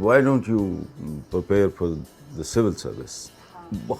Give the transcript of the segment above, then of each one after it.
Why don't you prepare for the civil service?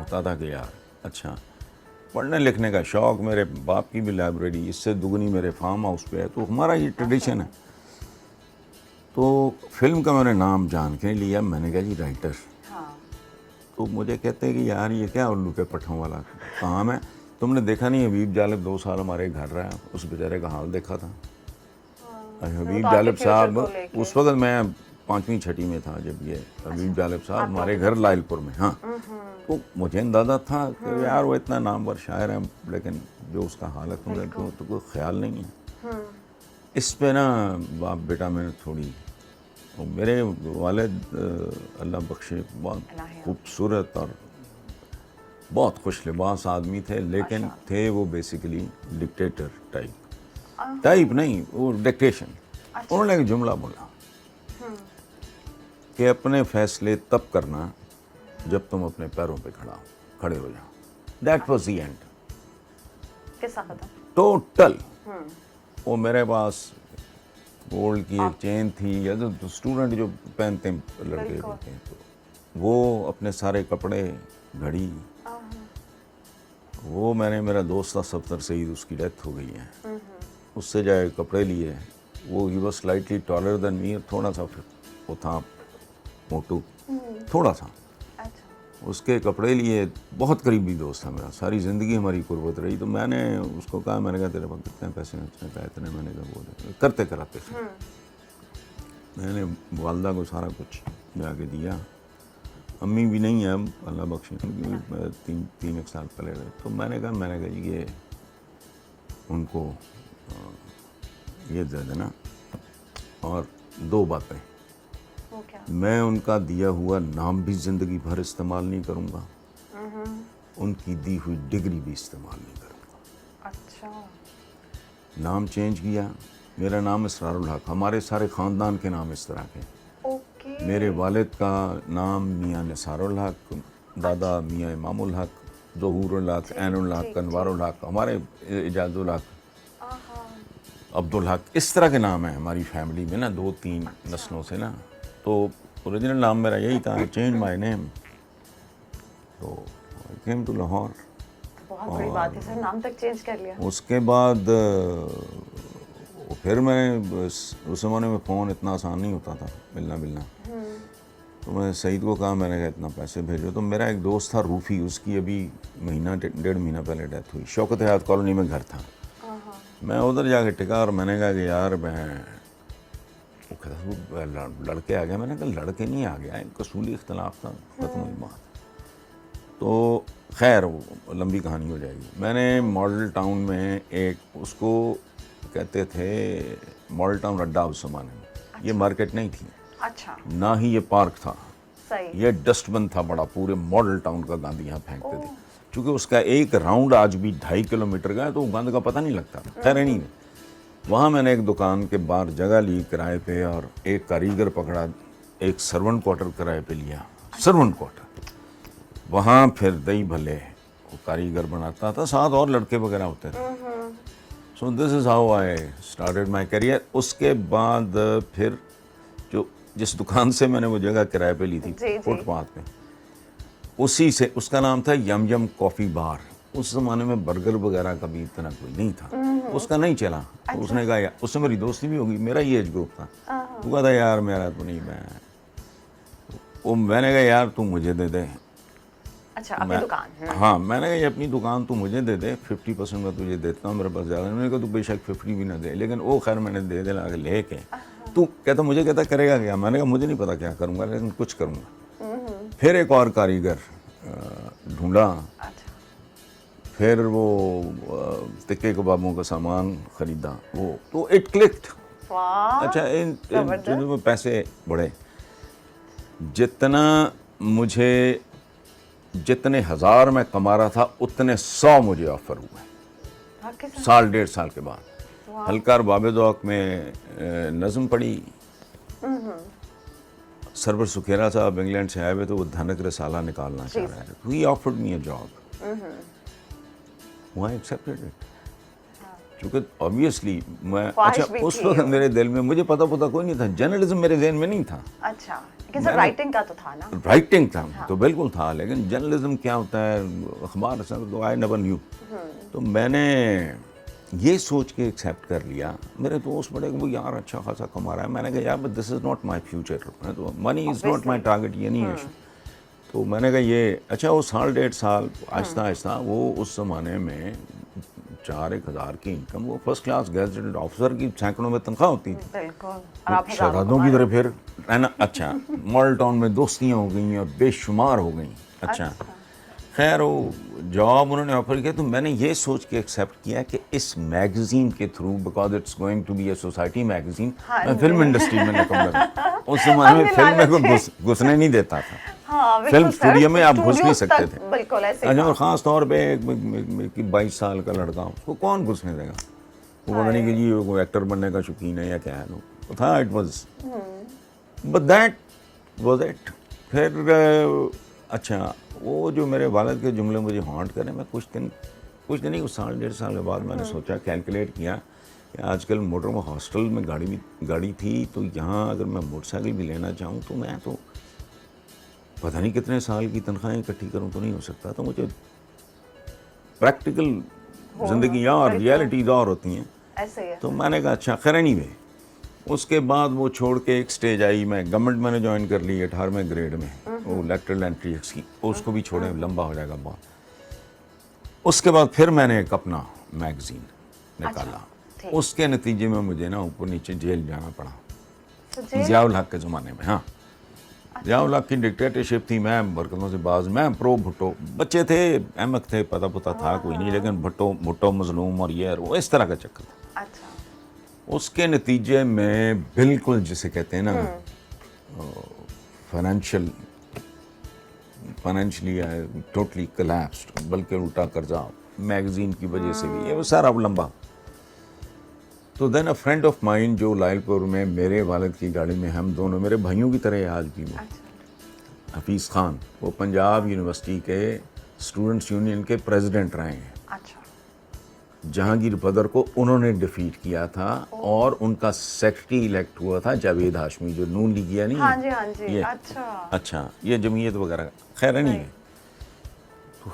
ہوتا تھا کہ یار اچھا پڑھنے لکھنے کا شوق، میرے باپ کی بھی لائبریری اس سے دگنی میرے فارم ہاؤس پہ ہے، تو ہمارا یہ ٹریڈیشن ہے. تو فلم کا میں نے نام جان کے لیا، میں نے کہا جی رائٹر. تو مجھے کہتے ہیں کہ یار یہ کیا الو کے پٹھوں والا کام ہے، تم نے دیکھا نہیں حبیب جالب 2 سال ہمارے گھر رہا، اس بیچارے کا حال دیکھا تھا. حبیب جالب صاحب اس وقت میں 5ویں 6ٹھی میں تھا جب یہ حبیب جالب صاحب ہمارے گھر لائل پور میں. ہاں تو مجھے اندازہ تھا کہ یار وہ اتنا نامور شاعر ہے، لیکن جو اس کا حالت مجھے تو کوئی خیال نہیں ہے. اس پہ نا باپ بیٹا میں نے تھوڑی، میرے والد اللہ بخشے بہت خوبصورت اور بہت خوش لباس آدمی تھے، لیکن تھے وہ بیسیکلی ڈکٹیٹر ٹائپ نہیں، وہ ڈکٹیشن. انہوں نے ایک جملہ بولا کہ اپنے فیصلے تب کرنا جب تم اپنے پیروں پہ کھڑے ہو جاؤ. That was the end. قصہ ختم ٹوٹل. وہ میرے پاس گولڈ کی ایک چین تھی، یا جو اسٹوڈنٹ جو پہنتے ہیں لڑکے ہوتے ہیں، تو وہ اپنے سارے کپڑے، گھڑی، وہ میں نے، میرا دوست تھا سفتر سعید، اس کی ڈیتھ ہو گئی ہے، اس سے جائے کپڑے لیے. وہ ہی واز سلائٹلی ٹالر دین می، تھوڑا سا وہ تھا موٹو تھوڑا سا. اس کے کپڑے لیے، بہت قریبی دوست تھا میرا، ساری زندگی ہماری قربت رہی. تو میں نے اس کو کہا، میں نے کہا تیرے پاس کتنے پیسے ہیں؟ اس نے کہا اتنے. میں نے کہا وہ کرتے کراتے تھے. میں نے والدہ کو سارا کچھ جا کے دیا. امی بھی نہیں ہے اب اللہ بخشے، تین ایک سال پہلے رہے. تو میں نے کہا جی یہ ان کو یہ دے دینا، اور 2 باتیں، میں ان کا دیا ہوا نام بھی زندگی بھر استعمال نہیں کروں گا، ان کی دی ہوئی ڈگری بھی استعمال نہیں کروں گا. اچھا. نام چینج کیا، میرا نام اسرار الحق. ہمارے سارے خاندان کے نام اس طرح کے. میرے والد کا نام میاں نثار الحق، دادا میاں امام الحق، ظہور الحق، عین الحق، انوار الحق، ہمارے اعجاز الحق، عبد الحق. اس طرح کے نام ہیں ہماری فیملی میں نا، 2-3 نسلوں سے نا. تو اوریجنل نام میرا یہی تھا، چینج مائی نیم. تو آئی کیم ٹو لاہور. بہت بڑی بات ہے سر، نام تک چینج کر لیا. اس کے بعد پھر میں اس زمانے میں فون اتنا آسان نہیں ہوتا تھا ملنا. تو میں سعید کو کہا، میں نے کہا اتنا پیسے بھیجو. تو میرا ایک دوست تھا روفی، اس کی ابھی 1.5 مہینہ پہلے ڈیتھ ہوئی. شوکت حیات کالونی میں گھر تھا. میں ادھر جا کے ٹکا، اور میں نے کہا کہ یار وہ کہتا لڑکے آ گئے. میں نے کہا لڑکے نہیں آ گیا، ایک اصولی اختلاف تھا، ختم ہوئی بات. تو خیر وہ لمبی کہانی ہو جائے گی. میں نے ماڈل ٹاؤن میں ایک، اس کو کہتے تھے ماڈل ٹاؤن اڈا اس زمانے میں. یہ مارکیٹ نہیں تھی، اچھا، نہ ہی یہ پارک تھا. صحیح. یہ ڈسٹ بن تھا بڑا، پورے ماڈل ٹاؤن کا گند یہاں پھینکتے تھے. چونکہ اس کا ایک راؤنڈ آج بھی 2.5 کلومیٹر کا ہے، تو گند کا پتہ نہیں لگتا. خیر نہیں، وہاں میں نے ایک دکان کے باہر جگہ لی کرائے پہ، اور ایک کاریگر پکڑا، ایک سرونٹ کوارٹر کرائے پہ لیا. سرونٹ کوارٹر وہاں پھر دہی بھلے وہ کاریگر بناتا تھا، 7 اور لڑکے وغیرہ ہوتے تھے. So this is how I started my career. اس کے بعد پھر جس دکان سے میں نے وہ جگہ کرائے پہ لی تھی فٹ پاتھ پہ، اسی سے، اس کا نام تھا یم یم کافی بار. اس زمانے میں برگر وغیرہ کا بھی اتنا کوئی نہیں تھا، اس کا نہیں چلا. تو اس نے کہا، اس سے میری دوستی بھی ہوگی، میرا ہی ایج گروپ تھا. وہ کہا تھا یار میرا تو نہیں، میں نے کہا یار تو مجھے دے دے. اچھا، اپنی دکان. ہاں، میں نے کہا یہ اپنی دکان تو مجھے دے دے، 50% میں تجھے دیتا ہوں، میرے پاس زیادہ نہیں. میں نے کہا تو بے شک 50 بھی نہ دے، لیکن وہ خیر میں نے دے دے لا کے لے کے. تو کہتا مجھے کہتا کرے گا کیا؟ میں نے کہا مجھے نہیں پتا کیا کروں گا، لیکن کچھ کروں گا. پھر ایک اور کاریگر ڈھونڈا، پھر وہ تکے کبابوں کا سامان خریدا. وہ تو اٹ کلکڈ. اچھا، ان پیسے بڑھے. جتنے 1000 میں کما رہا تھا، اتنے 100 مجھے آفر ہوئے 1.5 سال کے بعد. ہلکار باب ذوق میں نظم پڑھی. سرور سکھیرا صاحب انگلینڈ سے آئے ہوئے، تو وہ دھنک رسالہ نکالنا چاہ رہے تھے. He offered me a job. I accepted it. چونکہ آبویسلی میں خواہش اچھا بھی اس تھی وقت میرے دل میں مجھے پتہ کوئی نہیں تھا, جرنلزم میرے ذہن میں نہیں تھا. اچھا لیکن سر رائٹنگ کا تو تھا نا. رائٹنگ تھا تو بالکل تھا, لیکن جرنلزم کیا ہوتا ہے, اخبار تو آئی نیور نیو. تو میں نے یہ سوچ کے ایکسیپٹ کر لیا. میرے دوست بڑے وہ یار اچھا خاصا کما رہا ہے. میں نے کہا یار but this is not my future, تو منی از ناٹ مائی ٹارگیٹ, یہ نہیں ہے. تو میں نے کہا یہ اچھا وہ سال ڈیڑھ سال آہستہ آہستہ, وہ اس زمانے میں 4,000 کی انکم, وہ فرسٹ کلاس گیزٹڈ آفیسر کی سینکڑوں میں تنخواہ ہوتی تھی. بالکل, اور آپ شہزادوں کی طرح پھر ہے نا. اچھا ماڈل ٹاؤن میں دوستیاں ہو گئیں اور بے شمار ہو گئیں. اچھا خیر وہ جاب انہوں نے آفر کیا, تو میں نے یہ سوچ کے ایکسیپٹ کیا کہ اس میگزین کے through, because it's going to be a society magazine, میں فلم انڈسٹری میں نکل لگا. اس زمانے میں فلم میں کوئی گھسنے نہیں دیتا تھا. فلم اسٹوڈیو میں آپ گھس نہیں سکتے تھے. بالکل ایسے. اچھا اور خاص طور پہ 22 سال کا لڑکا, اس کو کون گھسنے دے گا. وہ پتہ نہیں کہ جی وہ ایکٹر بننے کا شوقین ہے یا کیا ہے. وہ تھا it was, but that was it. پھر اچھا وہ جو میرے والد کے جملے مجھے ہانٹ کرے, میں کچھ دن نہیں, کچھ سال ڈیڑھ سال کے بعد میں نے سوچا, کیلکولیٹ کیا کہ آج کل موٹر میں ہاسٹل میں گاڑی تھی, تو یہاں اگر میں موٹر سائیکل بھی لینا چاہوں تو میں تو پتہ نہیں کتنے سال کی تنخواہیں اکٹھی کروں تو نہیں ہو سکتا. تو مجھے پریکٹیکل زندگی اور ریالٹیز اور ہوتی ہیں. تو میں نے کہا اچھا خیر اینی وے. اس کے بعد وہ چھوڑ کے ایک سٹیج آئی, میں گورنمنٹ میں نے جوائن کر لی 18ویں گریڈ میں, وہ لیٹرل انٹری کی, اس کو بھی چھوڑیں لمبا ہو جائے گا بہت. اس کے بعد پھر میں نے ایک اپنا میگزین نکالا. اس کے نتیجے میں مجھے نا اوپر نیچے جیل جانا پڑا, ضیاء الحق کے زمانے میں. ہاں ضیاء الحق کی ڈکٹیٹرشپ تھی, میں برکتوں سے باز, میں پرو بھٹو, بچے تھے احمق تھے, پتہ تھا کوئی نہیں, لیکن بھٹو مظلوم اور یہ وہ اس طرح کا چکر تھا. اس کے نتیجے میں بالکل جسے کہتے ہیں نا فائنینشلی ٹوٹلی کلیپسڈ, بلکہ الٹا قرضہ میگزین کی وجہ سے بھی, یہ وہ سارا لمبا. تو دین اے فرینڈ آف مائن جو لائل پور میں میرے والد کی گاڑی میں, ہم دونوں میرے بھائیوں کی طرح آج بھی وہ, حفیظ خان, وہ پنجاب یونیورسٹی کے اسٹوڈنٹس یونین کے پریزیڈنٹ رہے ہیں. جہانگیر بدر کو انہوں نے ڈیفیٹ کیا تھا, اور ان کا سیکرٹری الیکٹ ہوا تھا جاوید ہاشمی, جو نون لیگیا نہیں ہے. اچھا یہ جمعیت وغیرہ, خیر نہیں ہے.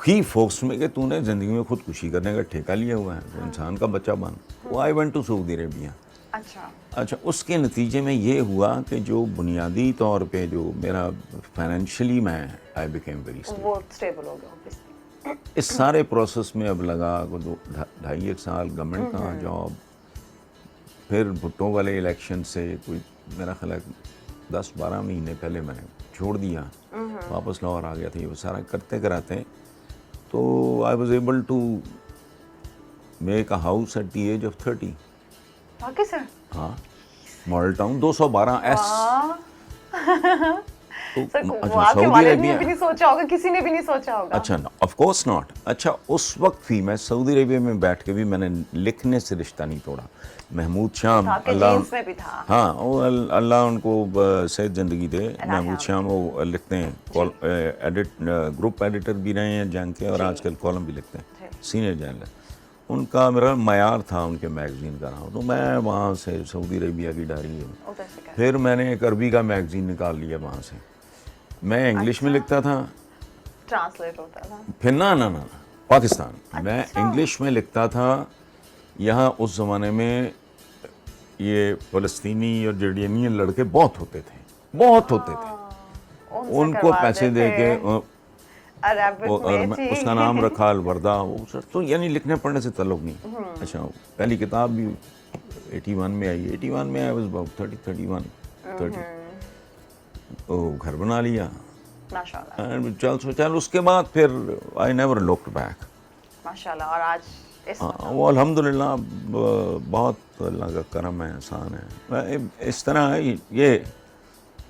ہی فوکس میں کہ تو نے زندگی میں خودکشی کرنے کا ٹھیکہ لیا ہوا ہے, تو انسان کا بچہ بن. وہ I went to Saudi Arabia. اچھا اس کے نتیجے میں یہ ہوا کہ جو بنیادی طور پہ جو میرا فائنینشلی میں آئی بیکیم ویری اسٹیبل ہو گیا. اس سارے پروسیس میں اب لگا 2.5 سال گورنمنٹ کا جاب, پھر بھٹو والے الیکشن سے کوئی میرا خیال ہے 10-12 مہینے پہلے میں نے چھوڑ دیا, واپس لاہور آ گیا تھا. یہ سارا کرتے کراتے تو I was able to make a house at the age of 30. ہاں ماڈل ٹاؤن 212 ایس. اچھا آف کورس ناٹ. اچھا اس وقت بھی میں سعودی عربیہ میں بیٹھ کے بھی میں نے لکھنے سے رشتہ نہیں توڑا. محمود شام, ہاں وہ اللہ ان کو صحت زندگی دے, محمود شام وہ لکھتے ہیں, گروپ ایڈیٹر بھی رہے ہیں جنگ کے, اور آج کل کالم بھی لکھتے ہیں, سینئر جرنلسٹ. ان کا میرا معیار تھا ان کے میگزین کا رہا, تو میں وہاں سے سعودی عربیہ کی ڈائری ہے. پھر میں نے ایک عربی کا میگزین نکال لیا وہاں سے. میں انگلش میں لکھتا تھا, ٹرانسلیٹ ہوتا تھا. پھر نہ پاکستان میں انگلش میں لکھتا تھا. یہاں اس زمانے میں یہ فلسطینی اور جرڈینین لڑکے بہت ہوتے تھے. ان کو پیسے دے کے, اور اس کا نام رکھا الوردہ. تو یعنی لکھنے پڑھنے سے تعلق نہیں. اچھا پہلی کتاب بھی 81 میں آئی. 81 میں آئی واز اباؤٹ 30. گھر بنا لیا, چل اس کے بعد پھر آئی نیور لکڈ بیک. ماشاءاللہ. اور آج وہ الحمدللہ بہت اللہ کا کرم ہے, احسان ہے. اس طرح یہ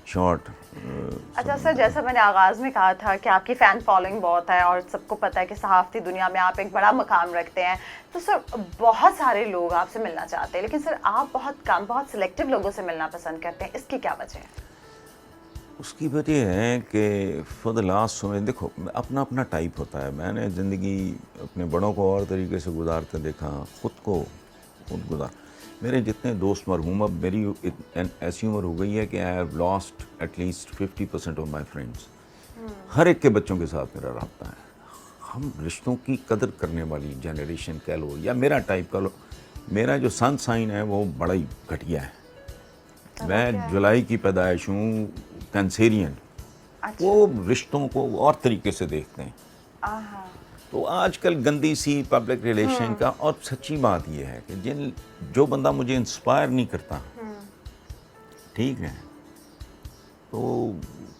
شارٹ. اچھا سر, جیسا میں نے آغاز میں کہا تھا کہ آپ کی فین فالوئنگ بہت ہے, اور سب کو پتہ ہے کہ صحافتی دنیا میں آپ ایک بڑا مقام رکھتے ہیں. تو سر بہت سارے لوگ آپ سے ملنا چاہتے ہیں, لیکن سر آپ بہت سلیکٹیو لوگوں سے ملنا پسند کرتے ہیں. اس کی کیا وجہ ہے؟ اس کی وجہ ہے کہ فار دا لاسٹ سو دیکھو اپنا ٹائپ ہوتا ہے. میں نے زندگی اپنے بڑوں کو اور طریقے سے گزارتے دیکھا, خود کو خود گزار. میرے جتنے دوست مرحوم، اب میری ایسی عمر ہو گئی ہے کہ I have lost at least 50% of my friends. ہر ایک کے بچوں کے ساتھ میرا رابطہ ہے. ہم رشتوں کی قدر کرنے والی جنریشن کہہ لو یا میرا ٹائپ کہہ لو. میرا جو سن سائن ہے وہ بڑا ہی گھٹیا ہے. میں جولائی کی پیدائش ہوں، کینسیرین. وہ رشتوں کو اور طریقے سے دیکھتے ہیں. تو آج کل گندی سی پبلک ریلیشن کا. اور سچی بات یہ ہے کہ جو بندہ مجھے انسپائر نہیں کرتا، ٹھیک ہے، تو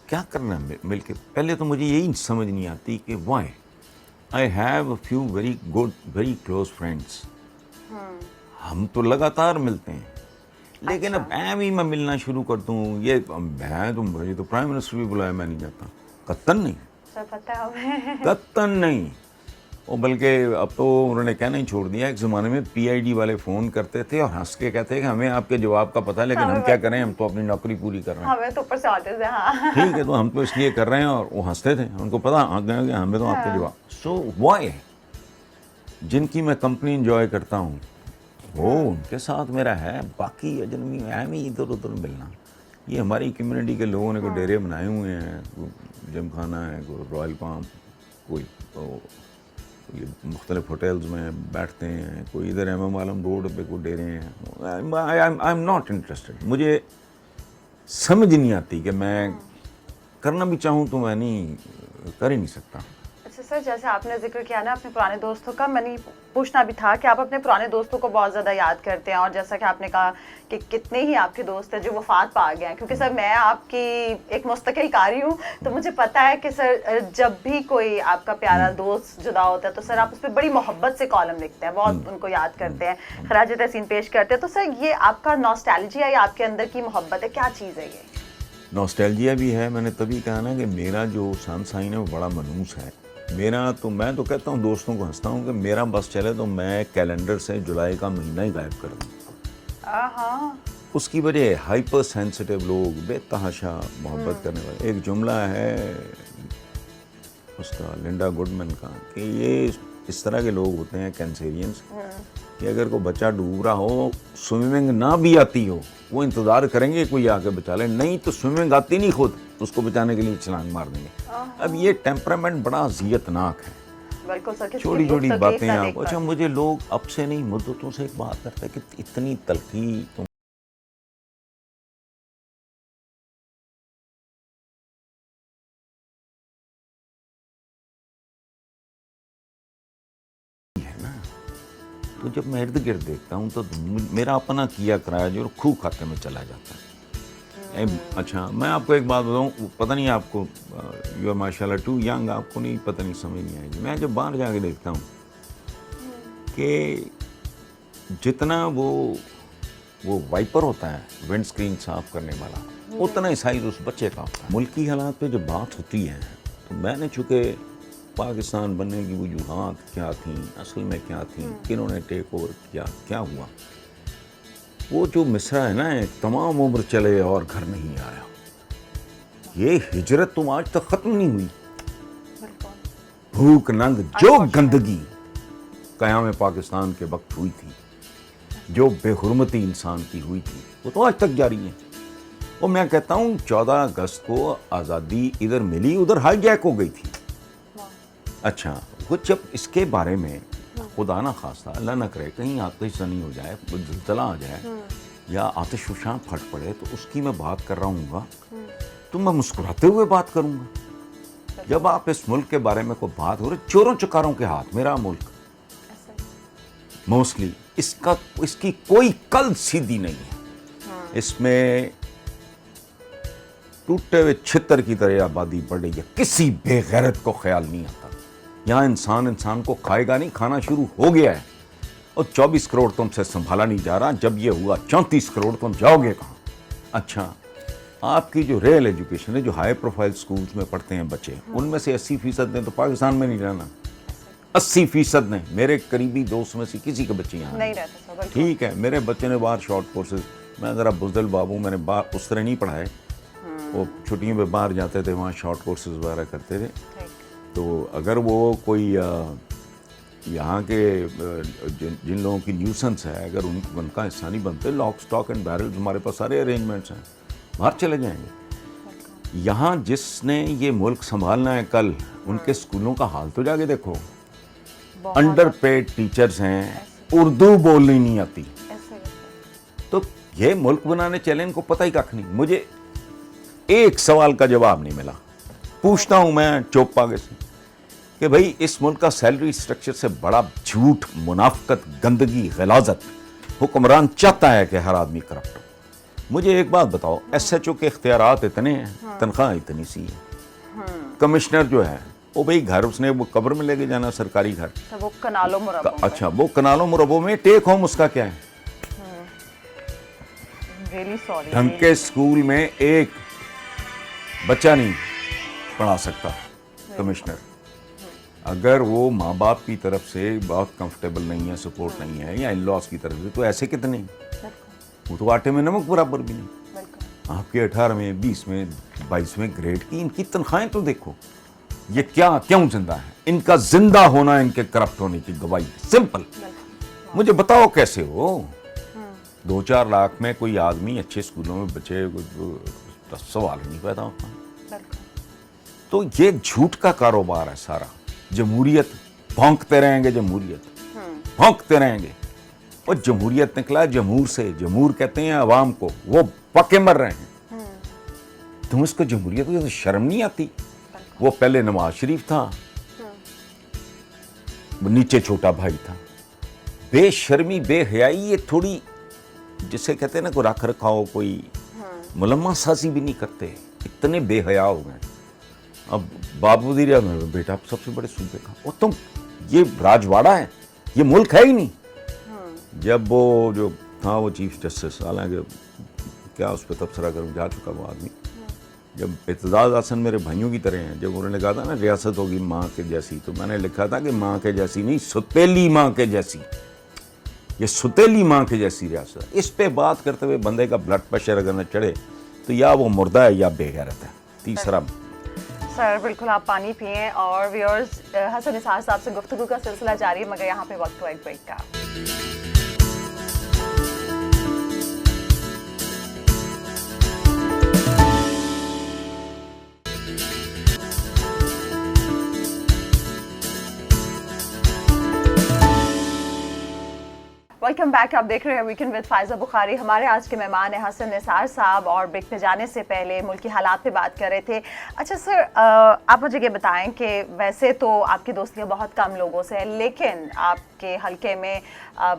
کیا کرنا مل کے. پہلے تو مجھے یہی سمجھ نہیں آتی کہ why I have a few very good very close friends. ہم تو لگاتار ملتے ہیں، لیکن اب میں ملنا شروع کر دوں. یہ مجھے تو پرائم منسٹر بھی بلایا میں نہیں جاتا. قطن نہیں، قطن نہیں. اور بلکہ اب تو انہوں نے کہنا ہی چھوڑ دیا. ایک زمانے میں PID والے فون کرتے تھے اور ہنس کے کہتے ہیں کہ ہمیں آپ کے جواب کا پتہ ہے، لیکن ہم کیا کریں، ہم تو اپنی نوکری پوری کر رہے ہیں. ہمیں تو اوپر سے آرڈرز ہیں. ہاں ٹھیک ہے، تو ہم تو اس لیے کر رہے ہیں. اور وہ ہنستے تھے، ان کو پتا کہ ہمیں تو آپ کے جواب. سو وائی جن کی میں کمپنی انجوائے کرتا ہوں وہ ان کے ساتھ میرا ہے. باقی اجنبی میں ادھر ادھر ملنا. یہ ہماری کمیونٹی کے لوگوں نے کوئی ڈیرے بنائے ہوئے ہیں، جم خانہ ہے، کوئی رائل پام، کوئی یہ مختلف ہوٹلز میں بیٹھتے ہیں، کوئی ادھر MM عالم روڈ پہ کوئی ڈیرے ہیں. I am not interested. مجھے سمجھ نہیں آتی کہ میں کرنا بھی چاہوں تو میں نہیں کر ہی نہیں سکتا. اچھا سر، جیسے آپ نے ذکر کیا نا اپنے پرانے دوستوں کا، میں نے پوچھنا بھی تھا کہ آپ اپنے پرانے دوستوں کو بہت زیادہ یاد کرتے ہیں. اور جیسا کہ آپ نے کہا کہ کتنے ہی آپ کے دوست ہیں جو وفات پا گئے ہیں. کیونکہ سر میں آپ کی ایک مستقل قاری ہوں، تو مجھے پتا ہے کہ سر جب بھی کوئی آپ کا پیارا دوست جدا ہوتا ہے تو سر آپ اس پہ بڑی محبت سے کالم لکھتے ہیں، بہت ان کو یاد کرتے ہیں، خراج تحسین پیش کرتے ہیں. تو سر یہ آپ کا نوسٹیلجیا یا آپ کے اندر کی محبت ہے، کیا چیز ہے یہ؟ نوسٹیلجیا بھی ہے. میں نے تبھی کہا نا کہ میرا جو سن سائن ہے وہ بڑا منحوس ہے. میں تو کہتا ہوں، دوستوں کو ہنستا ہوں کہ میرا بس چلے تو میں کیلنڈر سے جولائی کا مہینہ ہی غائب کر دوں. اس کی وجہ ہائپر سینسٹیو لوگ، بے تحاشا محبت کرنے والے. ایک جملہ ہے اس کا لنڈا گڈمن کا کہ یہ اس طرح کے لوگ ہوتے ہیں کینسیرینس کہ اگر کوئی بچہ ڈوب رہا ہو، سوئمنگ نہ بھی آتی ہو، وہ انتظار کریں گے کوئی آ کے بچا لے. نہیں تو سوئمنگ آتی نہیں خود، اس کو بچانے کے لیے چھلانگ مار دیں گے. اب یہ ٹیمپرامنٹ بڑا اذیت ناک ہے. بالکل سر، چھوٹی چھوٹی باتیں آپ. اچھا مجھے لوگ اب سے نہیں مدتوں سے ایک بات کرتے ہیں کہ اتنی تلخی تم ہے نا. تو جب میں ارد گرد دیکھتا ہوں تو میرا اپنا کیا کرایا جو خو کھاتے میں چلا جاتا ہے. اچھا میں آپ کو ایک بات بتاؤں، پتہ نہیں آپ کو، یو آر ماشاء اللہ ٹو ینگ، آپ کو نہیں پتہ نہیں سمجھ نہیں آئے گی. میں جب باہر جا کے دیکھتا ہوں کہ جتنا وہ وائپر ہوتا ہے ونڈ اسکرین صاف کرنے والا، اتنا ہی سائز اس بچے کا ہوتا ہے. ملکی حالات پہ جب بات ہوتی ہے تو میں نے چونکہ پاکستان بننے کی وجوہات کیا تھیں، اصل میں کیا تھیں، کنہوں نے ٹیک اوور کیا، کیا ہوا، وہ جو مصرع ہے نا، ایک تمام عمر چلے اور گھر نہیں آیا، یہ ہجرت تم آج تک ختم نہیں ہوئی. بھوک ننگ جو گندگی قیام پاکستان کے وقت ہوئی تھی، جو بے حرمتی انسان کی ہوئی تھی، وہ تو آج تک جاری ہے. اور میں کہتا ہوں 14 اگست کو آزادی ادھر ملی، ادھر ہائی جیک ہو گئی تھی. اچھا وہ جب اس کے بارے میں خدا نہ خواستہ، اللہ نہ کرے کہیں آتش زنی ہو جائے، زلزلہ آ جائے یا آتش فشاں پھٹ پڑے، تو اس کی میں بات کر رہا ہوں گا تو میں مسکراتے ہوئے بات کروں گا. جب آپ اس ملک کے بارے میں کوئی بات ہو رہی، چوروں چکاروں کے ہاتھ میرا ملک موسٹلی، اس کی کوئی کل سیدھی نہیں ہے. اس میں ٹوٹے ہوئے چھتر کی طرح آبادی بڑھ رہی ہے. کسی بے غیرت کو خیال نہیں آتا یہاں انسان کو کھائے گا نہیں، کھانا شروع ہو گیا ہے. اور 24 کروڑ تم سے سنبھالا نہیں جا رہا. جب یہ ہوا 34 کروڑ تم جاؤ گے کہاں؟ اچھا آپ کی جو ریئل ایجوکیشن ہے، جو ہائی پروفائل سکولز میں پڑھتے ہیں بچے، ان میں سے 80% نے تو پاکستان میں نہیں رہنا. 80% نے. میرے قریبی دوست میں سے کسی کے بچے یہاں نہیں رہتے. ٹھیک ہے، میرے بچے نے باہر شارٹ کورسز، میں ذرا بزدل بابو، میں نے باہر اس طرح نہیں پڑھائے. وہ چھٹیوں پہ باہر جاتے تھے، وہاں شارٹ کورسز وغیرہ کرتے تھے. تو اگر وہ کوئی یہاں کے جن لوگوں کی نیوسنس ہے اگر ان کا حصہ نہیں بنتے، لاک اسٹاک اینڈ بیرل ہمارے پاس سارے ارینجمنٹس ہیں، باہر چلے جائیں گے۔ یہاں جس نے یہ ملک سنبھالنا ہے کل، ان کے اسکولوں کا حال تو جا کے دیکھو، انڈر پیڈ ٹیچرز ہیں، اردو بولنی نہیں آتی، تو یہ ملک بنانے چلے ان کو پتہ ہی کھ نہیں۔ مجھے ایک سوال کا جواب نہیں ملا، پوچھتا ہوں میں چوپ آگے سے کہ بھئی اس ملک کا سیلری سٹرکچر سے بڑا جھوٹ، منافقت، گندگی، غلاظت حکمران چاہتا ہے کہ ہر آدمی کرپٹ ہو۔ مجھے ایک بات بتاؤ، ایس ایچ او کے اختیارات اتنے ہیں، تنخواہ اتنی سی ہے، کمشنر جو ہے وہ بھئی گھر اس نے وہ قبر میں لے کے جانا سرکاری گھر، وہ کنالوں مربوں، اچھا وہ کنالوں مربوں میں ٹیک ہوم اس کا کیا ہے؟ ڈھنگ کے اسکول میں ایک بچہ نہیں پڑھا سکتا کمشنر، اگر وہ ماں باپ کی طرف سے بہت کمفرٹیبل نہیں ہے، سپورٹ نہیں ہے، یا ان لاس کی طرف سے، تو ایسے کتنے، وہ تو آٹے میں نمک برابر بھی نہیں۔ آپ کے 18ویں 20ویں 22ویں گریڈ کی ان کی تنخواہیں تو دیکھو، یہ کیوں زندہ ہے؟ ان کا زندہ ہونا ان کے کرپٹ ہونے کی گواہی، سمپل۔ مجھے بتاؤ کیسے ہو 2-4 لاکھ میں کوئی آدمی اچھے اسکولوں میں بچے، سوال نہیں پیدا ہوتا۔ تو یہ جھوٹ کا کاروبار ہے سارا، جمہوریت بھونکتے رہیں گے، جمہوریت بھونکتے رہیں گے، اور جمہوریت نکلا ہے جمہور سے، جمہور کہتے ہیں عوام کو، وہ پکے مر رہے ہیں۔ تم اس کو جمہوریت کو شرم نہیں آتی؟ وہ پہلے نواز شریف تھا، نیچے چھوٹا بھائی تھا، بے شرمی بے حیائی، یہ تھوڑی جسے کہتے ہیں نا کوئی رکھ رکھاؤ، کوئی ملما سازی بھی نہیں کرتے، اتنے بے حیا ہو گئے۔ اب باب وزیر اعظم بیٹا سب سے بڑے صوبے کا، اور تم یہ راجواڑا ہے، یہ ملک ہے ہی نہیں۔ جب وہ جو تھا وہ چیف جسٹس، حالانکہ کیا اس پہ تبصرہ کروں، جا چکا وہ آدمی، جب اعتزاز احسن میرے بھائیوں کی طرح ہیں، جب انہوں نے کہا تھا نا ریاست ہوگی ماں کے جیسی، تو میں نے لکھا تھا کہ ماں کے جیسی نہیں، ستیلی ماں کے جیسی، یہ ستیلی ماں کے جیسی ریاست۔ اس پہ بات کرتے ہوئے بندے کا بلڈ پریشر اگر نہ چڑھے تو یا وہ مردہ ہے یا بے غیرت ہے۔ تیسرا سر بالکل آپ پانی پئیں، اور ویورز حسن نثار صاحب سے گفتگو کا سلسلہ جاری ہے، مگر یہاں پہ وقت ہوا ایک بریک کا۔ ویلکم بیک، آپ دیکھ رہے ہیں ویکنڈ ود فائزہ بخاری۔ ہمارے آج کے مہمان ہیں حسن نثار صاحب، اور بریک پہ جانے سے پہلے ملکی حالات پہ بات کر رہے تھے۔ اچھا سر، آپ مجھے یہ بتائیں کہ ویسے تو آپ کی دوستیاں بہت کم لوگوں سے ہیں، لیکن آپ کے حلقے میں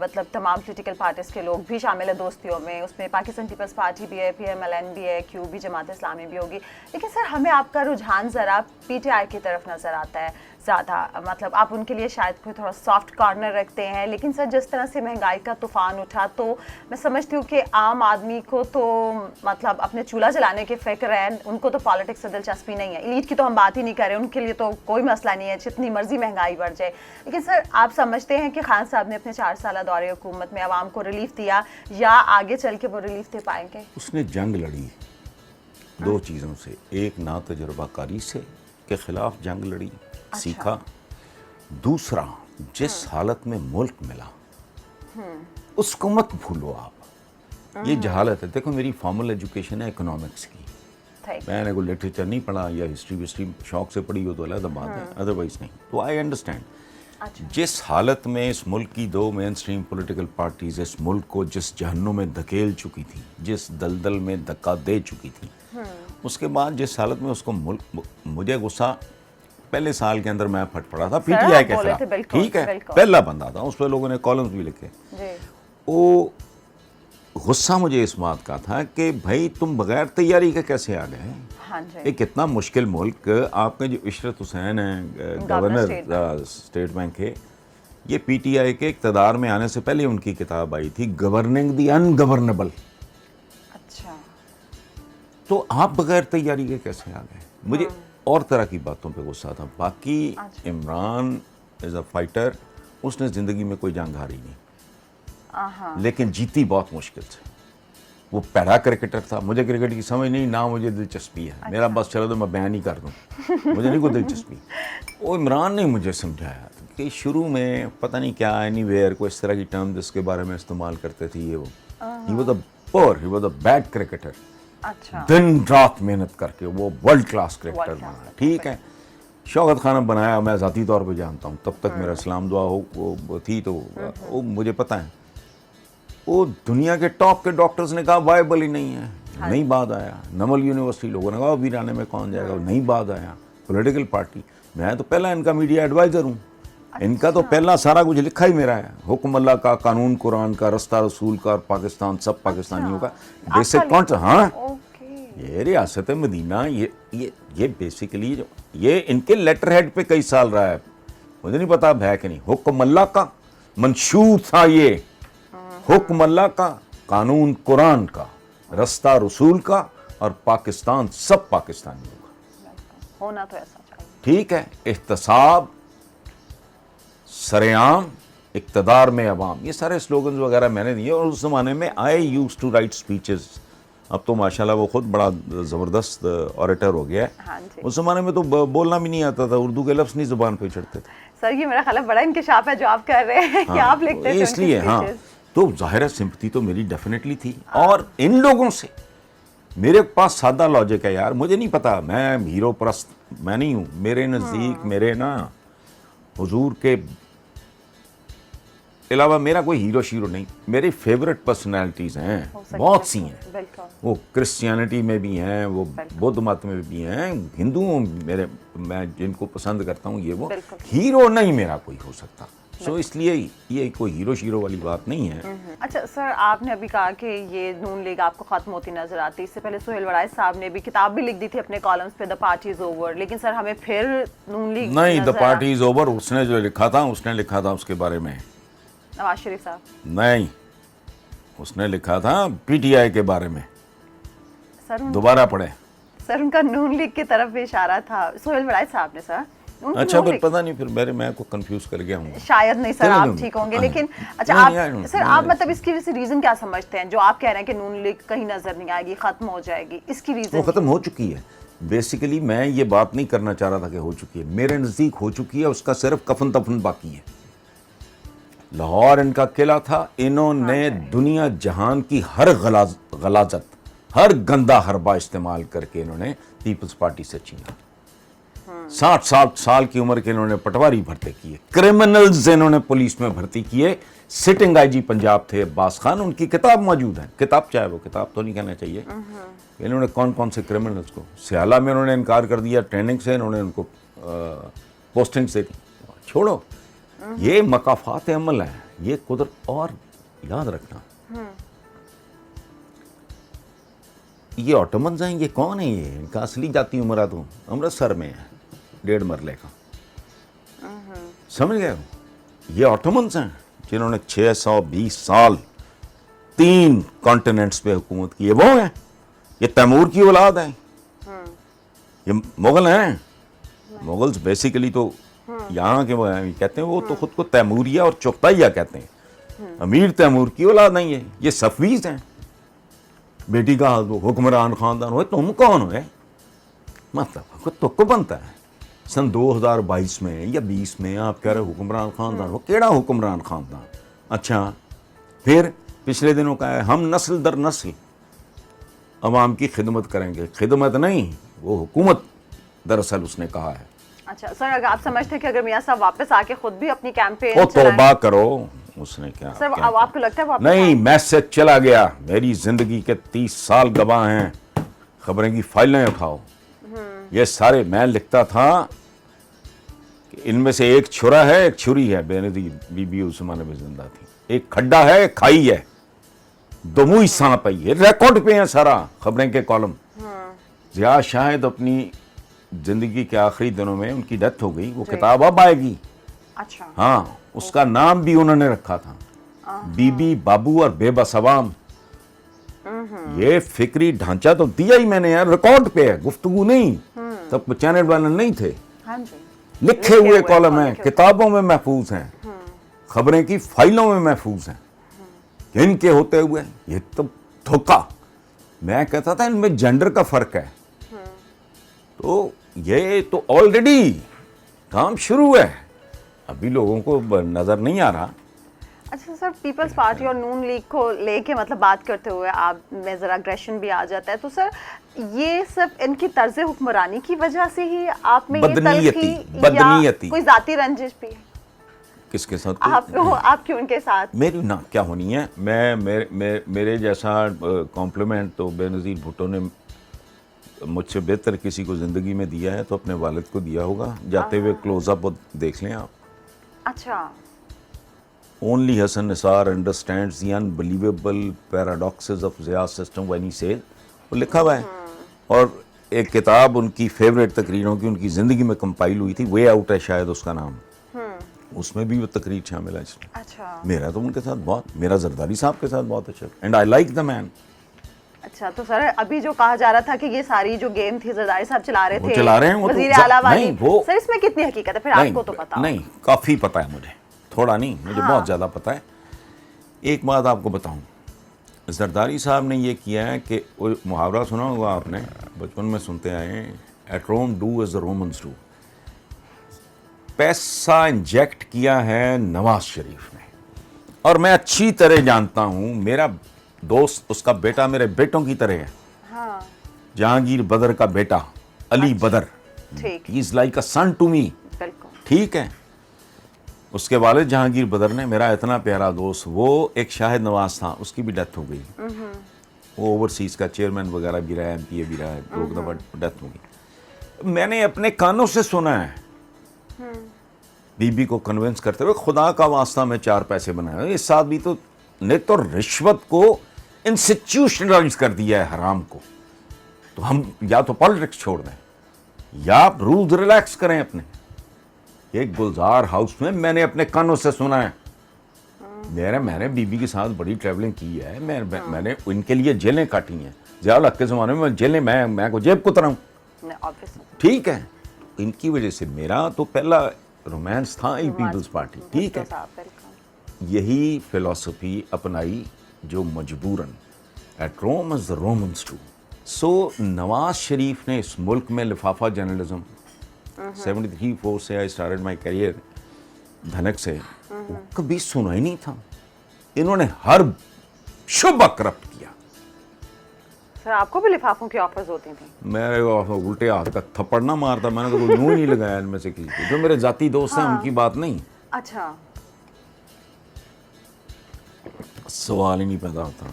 مطلب تمام پولیٹیکل پارٹیز کے لوگ بھی شامل ہیں دوستیوں میں، اس میں پاکستان پیپلز پارٹی بھی ہے، PMLN بھی ہے، کیو بھی، جماعت اسلامی بھی ہوگی، لیکن سر ہمیں آپ کا رجحان ذرا PTI کی طرف نظر آتا ہے زیادہ، مطلب آپ ان کے لیے شاید کوئی تھوڑا سافٹ کارنر رکھتے ہیں، لیکن سر جس طرح سے مہنگائی کا طوفان اٹھا تو میں سمجھتی ہوں کہ عام آدمی کو تو مطلب اپنے چولہا جلانے کے فکر ہے، ان کو تو پالیٹکس سے دلچسپی نہیں ہے، ایلیٹ کی تو ہم بات ہی نہیں کر رہے، ان کے لیے تو کوئی مسئلہ نہیں ہے جتنی مرضی مہنگائی بڑھ جائے، لیکن سر آپ سمجھتے ہیں کہ خان صاحب نے اپنے 4 سالہ دورے حکومت میں عوام کو ریلیف دیا، یا آگے چل کے وہ ریلیف دے پائیں گے؟ اس نے جنگ لڑی 2 چیزوں سے، ایک نا تجربہ کاری سے کے خلاف جنگ لڑی، سیکھا، دوسرا جس حالت میں ملک ملا اس کو مت بھولو آپ، یہ جہالت ہے۔ دیکھو میری فارمل ایجوکیشن ہے اکنامکس کی، میں نے کوئی لٹریچر نہیں پڑھا، یا ہسٹری شوق سے پڑھی ہو تو علیحدہ بات ہے، ادروائز نہیں، تو آئی انڈرسٹینڈ جس حالت میں اس ملک کی 2 مین اسٹریم پولیٹیکل پارٹیز اس ملک کو جس جہنم میں دھکیل چکی تھی، جس دلدل میں دھکا دے چکی تھی، اس کے بعد جس حالت میں اس کو ملک، مجھے غصہ پہلے سال کے اندر میں پھٹ پڑا تھا PTI کے خلاف، ٹھیک ہے، پہلا بندہ تھا، اس پہ لوگوں نے کالمز بھی لکھے، وہ غصہ مجھے اس بات کا تھا کہ بھائی تم بغیر تیاری کے کیسے آ گئے؟ ایک اتنا مشکل ملک، آپ کے جو عشرت حسین ہیں گورنر اسٹیٹ بینک کے، یہ PTI کے اقتدار میں آنے سے پہلے ان کی کتاب آئی تھی گورننگ دی ان گورنیبل، اچھا، تو آپ بغیر تیاری کے کیسے آ گئے؟ مجھے اور طرح کی باتوں پہ غصہ تھا۔ باقی عمران ایز اے فائٹر، اس نے زندگی میں کوئی جنگ ہاری نہیں، لیکن جیتی بہت مشکل سے۔ وہ پیرا کرکٹر تھا، مجھے کرکٹ کی سمجھ نہیں، نہ مجھے دلچسپی ہے، میرا بس چلو تو میں بیان ہی کر دوں، مجھے نہیں کوئی دلچسپی۔ وہ عمران نے مجھے سمجھایا کہ شروع میں پتہ نہیں کیا اینی ویئر کو اس طرح کی ٹرم جس کے بارے میں استعمال کرتے تھے یہ وہ he was a bad cricketer. اچھا دن رات محنت کر کے وہ ورلڈ کلاس کرکٹر بنا. ٹھیک ہے, شوکت خان بنایا, میں ذاتی طور پہ جانتا ہوں, تب تک میرا اسلام دعا وہ تھی تو وہ مجھے پتہ ہے. وہ دنیا کے ٹاپ کے ڈاکٹرز نے کہا وائبل ہی نہیں ہے, نہیں بعد آیا. نمل یونیورسٹی لوگوں نے کہا ویرانے میں کون جائے گا, نہیں بعد آیا. پولیٹیکل پارٹی, میں تو پہلا ان کا میڈیا ایڈوائزر ہوں, ان کا تو پہلا سارا کچھ لکھا ہی میرا ہے. حکم اللہ کا, قانون قرآن کا, رستہ رسول کا, اور پاکستان سب پاکستانیوں کا بیسک کانٹ. ہاں یہ ریاست مدینہ یہ بیسیکلی یہ ان کے لیٹر ہیڈ پہ کئی سال رہا ہے, مجھے نہیں پتا اب ہے کہ نہیں. حکم اللہ کا منشور تھا یہ, حکم اللہ کا, قانون قرآن کا, رستہ رسول کا, اور پاکستان سب پاکستانیوں کا. ہونا تو ایسا چاہیے. ٹھیک ہے, احتساب, سرعام, اقتدار میں عوام, یہ سارے سلوگنز وغیرہ میں نے دیے. اور اس زمانے میں آئی یوز ٹو رائٹ اسپیچز. اب تو ماشاءاللہ وہ خود بڑا زبردست آریٹر ہو گیا ہے. اس زمانے میں تو بولنا بھی نہیں آتا تھا, اردو کے لفظ نہیں زبان پہ چڑھتے تھے. سر یہ میرا خیال ہے بڑا انکشاف ہے جو آپ کر رہے ہیں کہ آپ لکھتے تھے اس لیے. ہاں تو ظاہر ہے سمپتی تو میری ڈیفینیٹلی تھی. اور ان لوگوں سے میرے پاس سادہ لاجک ہے یار, مجھے نہیں پتا, میں ہیرو پرست میں نہیں ہوں. میرے نزدیک میرے نا حضور کے علاوہ میرا کوئی ہیرو شیرو نہیں. میری فیوریٹ پرسنالٹیز ہیں, بہت سی ہیں. وہ کرسچینٹی میں بھی ہیں, وہ بدھ مت میں بھی ہیں, ہندوؤں میں جن کو پسند کرتا ہوں یہ وہ. ہیرو نہیں میرا کوئی ہو سکتا. سو اس لیے یہ کوئی ہیرو شیرو والی بات نہیں ہے. اچھا سر, آپ نے ابھی کہا کہ یہ نون لیگ آپ کو ختم ہوتی نظر آتی. اس سے پہلے سہیل وڑائچ صاحب نے بھی کتاب بھی لکھ دی تھی اپنے کالمز پہ, دا پارٹی از اوور. لیکن سر ہمیں پھر نون لیگ نہیں, دا پارٹی از اوور اس نے جو لکھا تھا اس نے لکھا تھا اس کے بارے میں نواز شریف صاحب. نہیں, اس نے لکھا تھا پی ٹی آئی کے بارے میں. سر دوبارہ پڑھیں. سر ان کا نون لیگ کی طرف بھی اشارہ تھا سہیل وڑائچ صاحب نے. سر اچھا پھر پتہ نہیں, پھر میں کو کنفیوز کر گیا ہوں شاید. نہیں سر آپ ٹھیک ہوں گے. لیکن اچھا آپ سر آپ مطلب اس کی ریزن کیا سمجھتے ہیں جو آپ کہہ رہے ہیں کہ نون لیگ کہیں نظر نہیں آئے گی, ختم ہو جائے گی, اس کی ریزن؟ وہ ختم ہو چکی ہے. بیسیکلی میں یہ بات نہیں کرنا چاہ رہا تھا کہ ہو چکی ہے, میرے نزدیک ہو چکی ہے. اس کا صرف کفن تفن باقی ہے. لاہور ان کا قلعہ تھا, انہوں نے دنیا جہان کی ہر غلاظت, ہر گندا حربہ استعمال کر کے انہوں نے پیپلز پارٹی سے چھینا. 60 سال کی عمر کے انہوں نے پٹواری بھرتے کیے, کرمنلز انہوں نے پولیس میں بھرتی کیے. سٹنگ آئی جی پنجاب تھے عباس خان, ان کی کتاب موجود ہے. کتاب چاہے وہ کتاب تو نہیں کہنا چاہیے. انہوں نے کون کون سے کرمنلز کو سیالہ میں انہوں نے انکار کر دیا, ٹریننگ سے انہوں نے ان کو پوسٹنگ سے دی. چھوڑو, یہ مقافات عمل ہے, یہ قدرت. اور یاد رکھنا یہ آٹومنز ہیں, یہ کون ہیں؟ یہ ان کا اصلی جاتی عمرہ تو امرتسر میں ہے, 1.5 مرلے کا. سمجھ گئے ہو؟ یہ آٹومنز ہیں جنہوں نے 620 سال 3 کانٹیننٹس پہ حکومت کی. وہ ہیں, یہ تیمور کی اولاد ہیں, یہ مغل ہیں. مغلز بیسیکلی تو یہاں کے کہتے ہیں, وہ تو خود کو تیموریہ اور چغتائیہ کہتے ہیں. امیر تیمور کی اولاد نہیں ہے. یہ صفویز ہیں. بیٹی کا حکمران خاندان ہوئے, تم کون ہوئے؟ مطلب تو کو بنتا ہے. سن 2022 میں یا 20 میں آپ کہہ رہے حکمران خاندان ہو, کیڑا حکمران خاندان؟ اچھا پھر پچھلے دنوں کا ہے ہم نسل در نسل عوام کی خدمت کریں گے. خدمت نہیں, وہ حکومت دراصل اس نے کہا ہے. اچھا سر, اگر آپ سمجھتے ہیں کہ اگر میاں صاحب واپس آ کے خود بھی اپنی کیمپین او توبہ کرو, اس نے کیا سر آپ کو لگتا ہے واپس نہیں, میسج چلا گیا. میری زندگی کے 30 سال گواہ ہیں, خبریں کی فائلیں اٹھاؤ. یہ سارے میں لکھتا تھا کہ ان میں سے ایک چھرا ہے ایک چھری ہے. بے نظیر بی بی اس زمانے میں زندہ تھی. ایک کھڈا ہے ایک کھائی ہے, دو منہ سانپ ہے. یہ ریکارڈ پہ ہیں سارا, خبریں کے کالم. ضیاء شاہد اپنی زندگی کے آخری دنوں میں, ان کی ڈیتھ ہو گئی, وہ کتاب اب آئے گی. اچھا ہاں, اس کا نام بھی انہوں نے رکھا تھا بی بی بابو اور بے بس عوام. یہ فکری ڈھانچہ تو دیا ہی میں نے یار, ریکارڈ پہ ہے, گفتگو نہیں. تب چینل والے نہیں تھے. لکھے ہوئے کالم ہیں, کتابوں میں محفوظ ہیں, خبریں کی فائلوں میں محفوظ ہیں. ان کے ہوتے ہوئے یہ تو دھوکہ. میں کہتا تھا ان میں جینڈر کا فرق ہے. تو یہ تو آلریڈی کام شروع ہے. ابھی لوگوں کو نظر نہیں آ رہا. اچھا سر، پیپلز پارٹی اور نون لیگ کو لے کے مطلب بات کرتے ہوئے آپ میں ذرا اگریشن بھی آ جاتا ہے، تو سر یہ سب ان کی طرز حکمرانی کی وجہ سے ہی آپ میں یہ تلخی یا کوئی ذاتی رنجش بھی ہے؟ کس کے ساتھ؟ آپ کی ان کے ساتھ؟ میری نہ کیا ہونی ہے. میرے جیسا کمپلیمنٹ تو بے نظیر بھٹو نے مجھ سے بہتر کسی کو زندگی میں دیا ہے تو اپنے والد کو دیا ہوگا. جاتے ہوئے کلوز اپ دیکھ لیں آپ. اچھا. Only Hassan Nisar understands the unbelievable paradoxes of Zia's system when he says, وہ لکھا ہوا ہے. اور ایک کتاب ان کی فیوریٹ تقریروں کی ان کی زندگی میں کمپائل ہوئی تھی، وے آؤٹ ہے شاید اس کا نام، اس میں بھی وہ تقریر شامل ہے. اچھا. میرا تو ان کے ساتھ بہت، میرا زرداری صاحب کے ساتھ بہت اچھا، اینڈ آئی لائک دا مین. اچھا تو سر ابھی جو کہا جا رہا تھا کہ یہ ساری جو گیم تھی زرداری صاحب چلا رہے تھے، چلا رہے ہیں وزیر اعلیٰ والی، سر اس میں کتنی حقیقت ہے؟ پھر آپ کو تو پتا. نہیں، کافی پتا ہے مجھے، تھوڑا نہیں، مجھے بہت زیادہ پتا ہے. ایک بات آپ کو بتاؤں، زرداری صاحب نے یہ کیا ہے کہ وہ محاورہ سنا ہوگا آپ نے، بچپن میں سنتے آئے ہیں، at Rome do as the Romans do. پیسہ انجیکٹ کیا ہے نواز شریف نے، اور میں اچھی طرح جانتا ہوں، میرا دوست اس کا بیٹا میرے بیٹوں کی طرح ہے. جہانگیر بدر کا بیٹا علی بدر، ہی is like a sun to me. ٹھیک ہے. اس کے والد جہانگیر بدر نے، میرا اتنا پیارا دوست، وہ ایک شاہد نواز تھا، اس کی بھی ڈیتھ ہو گئی. وہ اوورسیز کا چیئرمین وغیرہ بھی رہا ہے، MP بھی رہا ہے، 2 دفعہ ڈیتھ ہو گئی. میں نے اپنے کانوں سے سنا ہے بی بی کو کنونس کرتے ہوئے، خدا کا واسطہ میں 4 پیسے بنائے. اس آدمی تو نے تو رشوت کو انسٹیٹیوشنلائز کر دیا ہے، حرام کو. تو ہم یا تو پالیٹکس چھوڑ دیں یا رولز ریلیکس کریں اپنے. ایک گلزار ہاؤس میں نے اپنے کانوں سے سنا ہے. میں نے بی بی کے ساتھ بڑی ٹریولنگ کی ہے، میں نے ان کے لیے جیلیں کاٹی ہیں. ضیاء الحق کے زمانے میں جیلیں، میں کو جیب کترا ہوں. ٹھیک ہے. ان کی وجہ سے میرا تو پہلا رومانس تھا ہی پیپلز پارٹی. ٹھیک ہے. یہی فلسفی اپنائی جو مجبوراً at Rome as the Romans do. So Nawaz Sharif نے اس ملک میں لفافہ جرنلزم 73-4 سے آئی اسٹارٹڈ مائی کیریئر، دھنک سے، کبھی سنا ہی نہیں تھا. انہوں نے ہر شعبہ کرپٹ کیا. سر آپ کو بھی لفافوں کی آفرز ہوتی تھیں؟ میرے الٹے ہاتھ کا تھپڑ نہ مارتا، میں نے تو کوئی یوں ہی نہیں لگایا ان میں سے کسی کو. جو میرے ذاتی دوست ہیں ان کی بات نہیں. اچھا. سوال ہی نہیں پیدا ہوتا.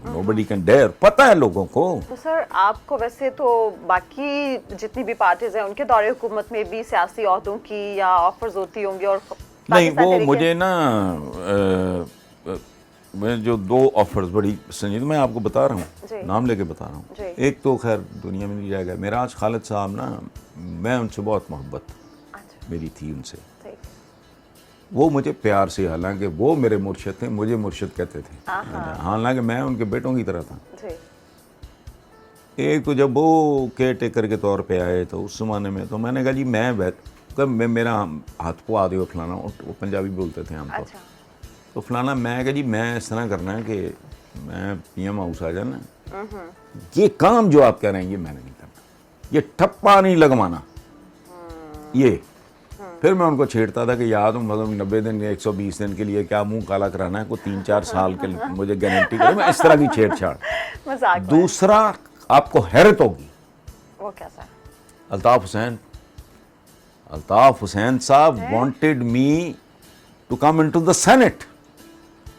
nobody can dare. پتہ ہے لوگوں کو. تو سر آپ کو ویسے تو باقی جتنی بھی پارٹیز ہیں ان کے دور حکومت میں بھی سیاسی عہدوں کی یا آفرز ہوتی ہوں گی؟ اور نہیں، وہ مجھے نا میں جو 2 آفرز بڑی سنجیدہ میں آپ کو بتا رہا ہوں، نام لے کے بتا رہا ہوں. ایک تو خیر دنیا میں نہیں جائے گا، میرا آج خالد صاحب نا، میں ان سے بہت محبت میری تھی ان سے. وہ مجھے پیار سے، حالانکہ وہ میرے مرشد تھے، مجھے مرشد کہتے تھے، حالانکہ میں ان کے بیٹوں کی طرح تھا. ایک تو جب وہ کیئر ٹیکر کے طور پہ آئے تو اس زمانے میں تو میں نے کہا جی میں میرا ہاتھ پوا دے فلانا، وہ پنجابی بولتے تھے عام طور، تو فلانا میں کہا جی میں اس طرح کرنا ہے کہ میں PM ہاؤس آ جانا، یہ کام جو آپ کہہ رہے ہیں یہ میں نے نہیں کرنا، یہ ٹھپا نہیں لگوانا. یہ پھر میں ان کو چھیڑتا تھا کہ یاد مطلب 90 دن یا 120 دن کے لیے کیا منہ کالا کرانا ہے، کوئی 3-4 سال کے لیے مجھے گارنٹی کرے. میں اس طرح کی چھیڑ چھاڑ. دوسرا آپ کو حیرت ہوگی، وہ کیا سر؟ الطاف حسین صاحب wanted me to come into the Senate,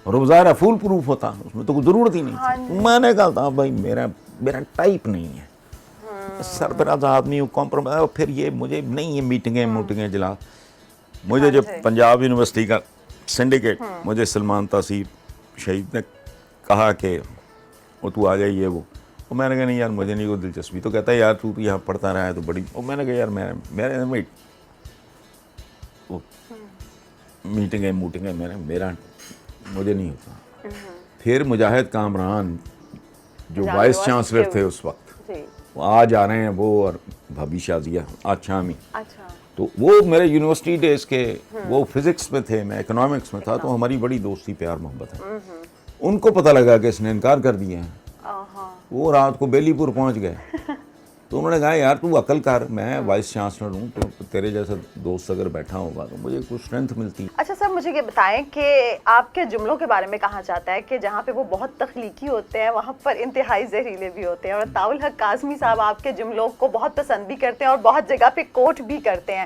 اور وہ ظاہر ہے فول پروف ہوتا، اس میں تو کوئی ضرورت ہی نہیں تھی. میں نے کہا تھا بھائی میرا ٹائپ نہیں ہے، سربراہ آدمی کمپرومائز. پھر یہ مجھے نہیں، یہ میٹنگیں جلا. مجھے جب پنجاب یونیورسٹی کا سنڈیکیٹ، مجھے سلمان تاسیب شہید نے کہا کہ وہ تو آ جائیے، وہ میں نے کہا نہیں یار مجھے نہیں کوئی دلچسپی. تو کہتا ہے یار تو یہاں پڑھتا رہا ہے تو بڑی. اور میں نے کہا یار میرے وہ میٹنگیں مجھے نہیں ہوتا. پھر مجاہد کامران جو وائس چانسلر تھے اس وقت، وہ آج آ رہے ہیں، وہ اور بھابھی شازیہ آج شامی. تو وہ میرے یونیورسٹی ڈیز کے، وہ فزکس میں تھے، میں اکنامکس میں تھا، تو ہماری بڑی دوستی پیار محبت ہے. ان کو پتہ لگا کہ اس نے انکار کر دیا ہے، وہ رات کو بیلی پور پہنچ گئے. تو انہوں نے کہا یار تو عقل کر, میں وائس چانسلر ہوں, تو تیرے جیسا دوست اگر بیٹھا ہوگا تو مجھے کچھ اسٹرینتھ ملتی. اچھا سر, مجھے یہ بتائیں کہ آپ کے جملوں کے بارے میں کہا جاتا ہے کہ جہاں پہ وہ بہت تخلیقی ہوتے ہیں وہاں پر انتہائی زہریلے بھی ہوتے ہیں, اور عطاء الحق کاظمی صاحب آپ کے جملوں کو بہت پسند بھی کرتے ہیں اور بہت جگہ پہ کوٹ بھی کرتے ہیں.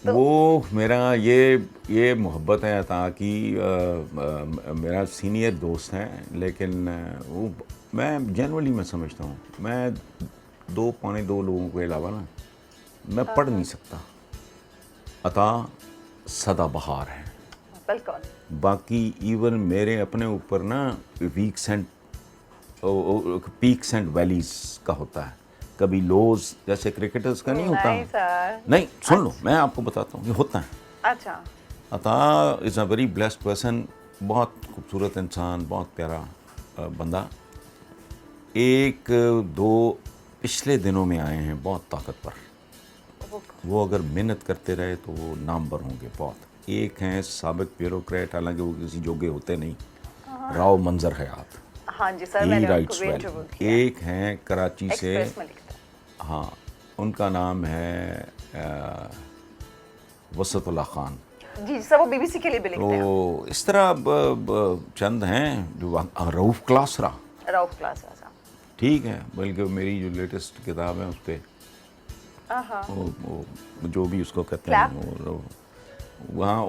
وہ میرا یہ محبت ہے عطا کی, میرا سینئر دوست ہیں, لیکن وہ میں جنرلی میں سمجھتا ہوں میں 2 لوگوں کے علاوہ نا میں پڑھ نہیں سکتا. عطا سدا بہار ہے, بالکل. باقی ایون میرے اپنے اوپر نا پیکس اینڈ ویلیز کا ہوتا ہے, کبھی لوز جیسے کرکٹرز کا نہیں ہوتا. نہیں سر, نہیں سن لو, میں آپ کو بتاتا ہوں یہ ہوتا ہے. اچھا. عطا از اے ویری بلیسڈ پرسن, بہت خوبصورت انسان, بہت پیارا بندہ. 1-2 پچھلے دنوں میں آئے ہیں بہت طاقتور, وہ اگر محنت کرتے رہے تو وہ نامور ہوں گے بہت. ایک ہیں سابق بیوروکریٹ, حالانکہ وہ کسی جوگے ہوتے نہیں, راؤ منظر حیات. ہاں جی سر, میں نے ان کو بھی انٹرویو کیا. ایک ہیں کراچی سے, ایکسپریس میں لکھتا ہے. ہاں ان کا نام ہے وسط اللہ خان. جی سر, وہ BBC کے لیے بھی لکھتے ہیں. تو اس طرح چند ہیں جو, رؤوف کلاسرا. رؤوف کلاسرا صاحب ٹھیک ہے, بلکہ میری جو لیٹسٹ کتاب ہے اس پہ وہ جو بھی اس کو کہتے ہیں وہاں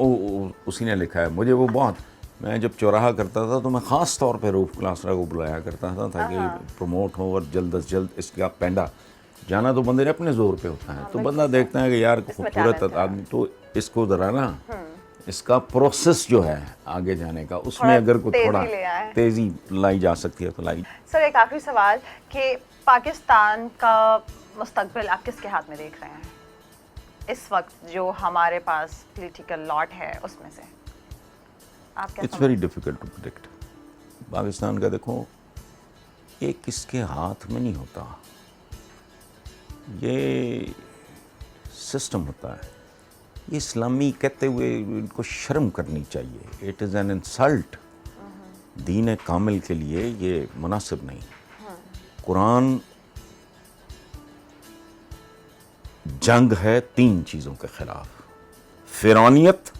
اسی نے لکھا ہے. مجھے وہ بہت, میں جب چوراہا کرتا تھا تو میں خاص طور پہ رؤوف کلاسرا کو بلایا کرتا تھا تاکہ پروموٹ ہو, اور جلد از جلد اس کا پینڈا جانا تو بندے نے اپنے زور پہ ہوتا ہے. تو بندہ دیکھتا ہے کہ یار خوبصورت آدمی, تو اس کو ذرا نا اس کا پروسیس جو ہے آگے جانے کا, اس میں اگر کوئی تھوڑا تیزی لائی جا سکتی ہے تو لائی. سر ایک آخری سوال کہ پاکستان کا مستقبل آپ کس کے ہاتھ میں دیکھ رہے ہیں اس وقت جو ہمارے پاس پولیٹیکل لاٹ ہے اس میں سے؟ It's very difficult to predict. Pakistan کا دیکھو یہ کس کے ہاتھ میں نہیں ہوتا, یہ سسٹم ہوتا ہے. یہ اسلامی کہتے ہوئے ان کو شرم کرنی چاہیے. It is an insult. دین کامل کے لیے یہ مناسب نہیں. قرآن جنگ ہے 3 چیزوں کے خلاف: فرعونیت,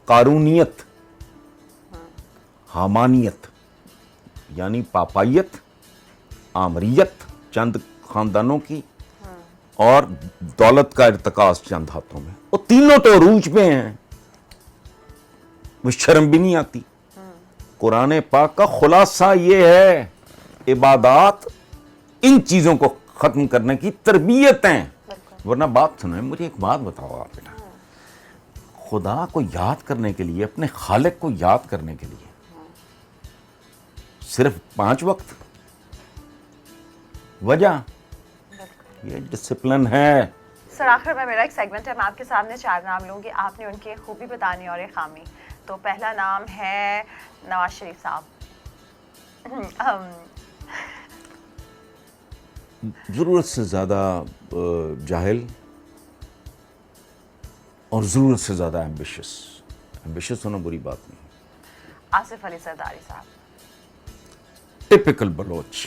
قارونیت, حامانیت یعنی پاپائیت, آمریت چند خاندانوں کی, اور دولت کا ارتکاز چند ہاتھوں میں. وہ تینوں تو عروج پہ ہیں, وہ شرم بھی نہیں آتی. قرآن پاک کا خلاصہ یہ ہے, عبادات ان چیزوں کو ختم کرنے کی تربیت ہیں. ورنہ بات سنیں, مجھے ایک بات بتاؤ آپ بیٹا, خدا کو یاد کرنے کے لیے, اپنے خالق کو یاد کرنے کے لیے صرف 5 وقت, وجہ یہ ڈسپلن ہے. سر آخر میں میرا ایک سیگمنٹ ہے, میں آپ کے سامنے 4 نام لوں گی, آپ نے ان کی خوبی بتانی اور ایک خامی. تو پہلا نام ہے نواز شریف صاحب. ضرورت سے زیادہ جاہل اور ضرورت سے زیادہ ایمبیشس. ایمبیشس ہونا بری بات نہیں. آصف علی زرداری صاحب. ٹپیکل بلوچ,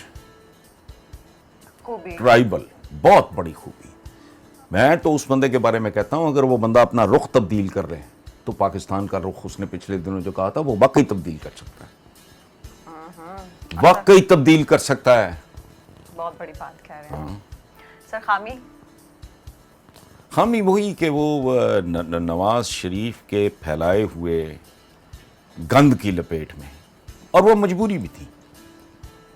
خوبی ٹرائبل, بہت بڑی خوبی. میں تو اس بندے کے بارے میں کہتا ہوں اگر وہ بندہ اپنا رخ تبدیل کر رہے ہیں تو پاکستان کا رخ اس نے پچھلے دنوں جو کہا تھا وہ واقعی تبدیل کر سکتا ہے. واقعی تبدیل کر سکتا ہے. بہت بڑی بات کہہ رہے ہیں. سر خامی؟ خامی وہی کہ وہ نواز شریف کے پھیلائے ہوئے گند کی لپیٹ میں, اور وہ مجبوری بھی تھی.